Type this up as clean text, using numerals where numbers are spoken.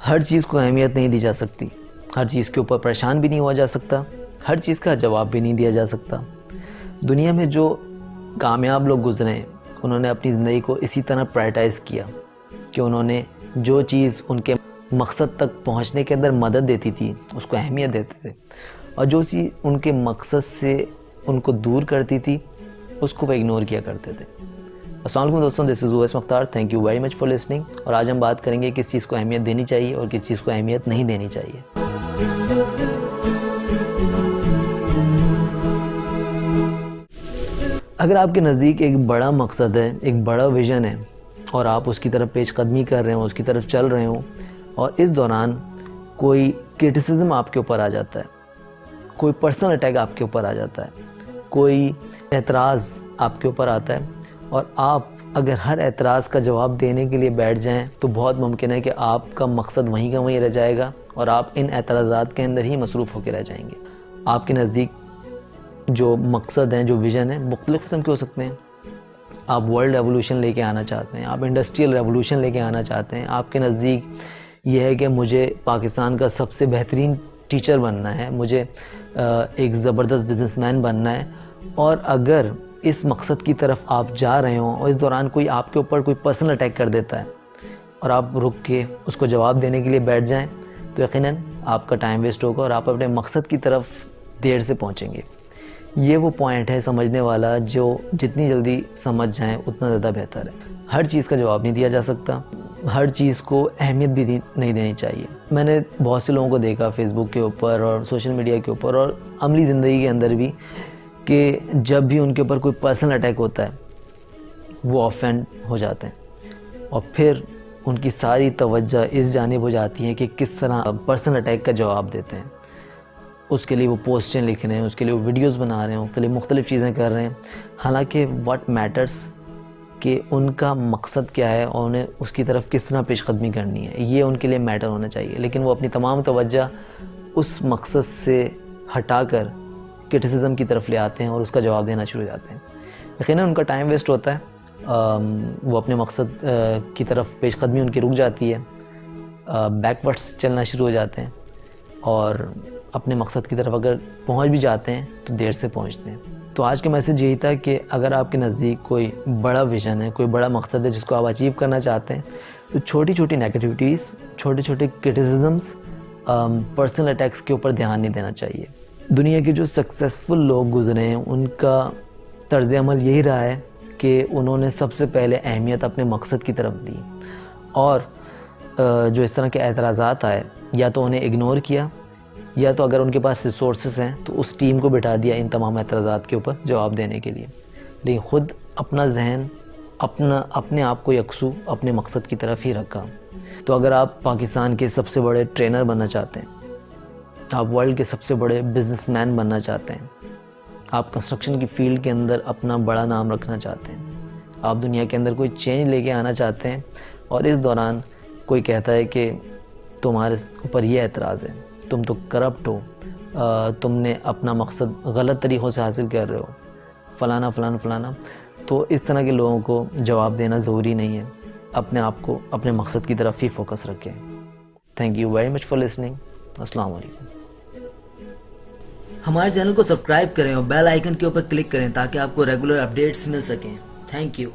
ہر چیز کو اہمیت نہیں دی جا سکتی، ہر چیز کے اوپر پریشان بھی نہیں ہوا جا سکتا، ہر چیز کا جواب بھی نہیں دیا جا سکتا۔ دنیا میں جو کامیاب لوگ گزرے ہیں انہوں نے اپنی زندگی کو اسی طرح پرائرٹائز کیا کہ انہوں نے جو چیز ان کے مقصد تک پہنچنے کے اندر مدد دیتی تھی اس کو اہمیت دیتے تھے، اور جو چیز ان کے مقصد سے ان کو دور کرتی تھی اس کو وہ اگنور کیا کرتے تھے۔ السلام علیکم دوستوں، this is Owais Mukhtar, thank you very much for listening. اور آج ہم بات کریں گے کس چیز کو اہمیت دینی چاہیے اور کس چیز کو اہمیت نہیں دینی چاہیے۔ اگر آپ کے نزدیک ایک بڑا مقصد ہے، ایک بڑا ویژن ہے، اور آپ اس کی طرف پیش قدمی کر رہے ہوں، اس کی طرف چل رہے ہوں، اور اس دوران کوئی کرٹیسزم آپ کے اوپر آ جاتا ہے، کوئی پرسنل اٹیک آپ کے اوپر آ جاتا ہے، کوئی اعتراض آپ کے اوپر آتا ہے، اور آپ اگر ہر اعتراض کا جواب دینے کے لیے بیٹھ جائیں تو بہت ممکن ہے کہ آپ کا مقصد وہیں کا وہیں رہ جائے گا اور آپ ان اعتراضات کے اندر ہی مصروف ہو کے رہ جائیں گے۔ آپ کے نزدیک جو مقصد ہیں، جو ویژن ہیں، مختلف قسم کے ہو سکتے ہیں۔ آپ ورلڈ ریولوشن لے کے آنا چاہتے ہیں، آپ انڈسٹریل ریولوشن لے کے آنا چاہتے ہیں، آپ کے نزدیک یہ ہے کہ مجھے پاکستان کا سب سے بہترین ٹیچر بننا ہے، مجھے ایک زبردست بزنس مین بننا ہے، اور اگر اس مقصد کی طرف آپ جا رہے ہوں اور اس دوران کوئی آپ کے اوپر کوئی پرسنل اٹیک کر دیتا ہے اور آپ رک کے اس کو جواب دینے کے لیے بیٹھ جائیں تو یقیناً آپ کا ٹائم ویسٹ ہوگا اور آپ اپنے مقصد کی طرف دیر سے پہنچیں گے۔ یہ وہ پوائنٹ ہے سمجھنے والا جو جتنی جلدی سمجھ جائیں اتنا زیادہ بہتر ہے۔ ہر چیز کا جواب نہیں دیا جا سکتا، ہر چیز کو اہمیت بھی نہیں دینی چاہیے۔ میں نے بہت سے لوگوں کو دیکھا فیس بک کے اوپر اور سوشل میڈیا کے اوپر اور عملی زندگی کے اندر بھی کہ جب بھی ان کے اوپر کوئی پرسنل اٹیک ہوتا ہے وہ آفینڈ ہو جاتے ہیں، اور پھر ان کی ساری توجہ اس جانب ہو جاتی ہے کہ کس طرح پرسنل اٹیک کا جواب دیتے ہیں۔ اس کے لیے وہ پوسٹیں لکھ رہے ہیں، اس کے لیے وہ ویڈیوز بنا رہے ہیں، مختلف چیزیں کر رہے ہیں، حالانکہ واٹ میٹرز کہ ان کا مقصد کیا ہے اور انہیں اس کی طرف کس طرح پیش قدمی کرنی ہے، یہ ان کے لیے میٹر ہونا چاہیے۔ لیکن وہ اپنی تمام توجہ اس مقصد سے ہٹا کر کرٹیسزم کی طرف لے آتے ہیں اور اس کا جواب دینا شروع ہو جاتے ہیں۔ یقیناً ان کا ٹائم ویسٹ ہوتا ہے، وہ اپنے مقصد کی طرف پیش قدمی ان کی رک جاتی ہے، بیک ورڈس چلنا شروع ہو جاتے ہیں، اور اپنے مقصد کی طرف اگر پہنچ بھی جاتے ہیں تو دیر سے پہنچتے ہیں۔ تو آج کا میسیج یہی تھا کہ اگر آپ کے نزدیک کوئی بڑا ویژن ہے، کوئی بڑا مقصد ہے جس کو آپ اچیو کرنا چاہتے ہیں، تو چھوٹی چھوٹی نیگیٹیوٹیز، چھوٹے چھوٹے کرٹیسزمز، پرسنل اٹیکس کے اوپر دھیان نہیں دینا چاہیے۔ دنیا کے جو سکسیسفل لوگ گزرے ہیں ان کا طرز عمل یہی رہا ہے کہ انہوں نے سب سے پہلے اہمیت اپنے مقصد کی طرف دی، اور جو اس طرح کے اعتراضات آئے یا تو انہیں اگنور کیا، یا تو اگر ان کے پاس ریسورسز ہیں تو اس ٹیم کو بٹھا دیا ان تمام اعتراضات کے اوپر جواب دینے کے لیے، لیکن خود اپنا ذہن، اپنے آپ کو یکسو اپنے مقصد کی طرف ہی رکھا۔ تو اگر آپ پاکستان کے سب سے بڑے ٹرینر بننا چاہتے ہیں، آپ ورلڈ کے سب سے بڑے بزنس مین بننا چاہتے ہیں، آپ کنسٹرکشن کی فیلڈ کے اندر اپنا بڑا نام رکھنا چاہتے ہیں، آپ دنیا کے اندر کوئی چینج لے کے آنا چاہتے ہیں، اور اس دوران کوئی کہتا ہے کہ تمہارے اوپر یہ اعتراض ہے، تم تو کرپٹ ہو، تم نے اپنا مقصد غلط طریقوں سے حاصل کر رہے ہو، فلانا فلانا فلانا، تو اس طرح کے لوگوں کو جواب دینا ضروری نہیں ہے۔ اپنے آپ کو اپنے مقصد کی طرف ہی فوکس رکھیں۔ Thank you very much for listening. السلام علیکم۔ ہمارے چینل کو سبسکرائب کریں اور بیل آئیکن کے اوپر کلک کریں تاکہ آپ کو ریگولر اپڈیٹس مل سکیں۔ Thank you.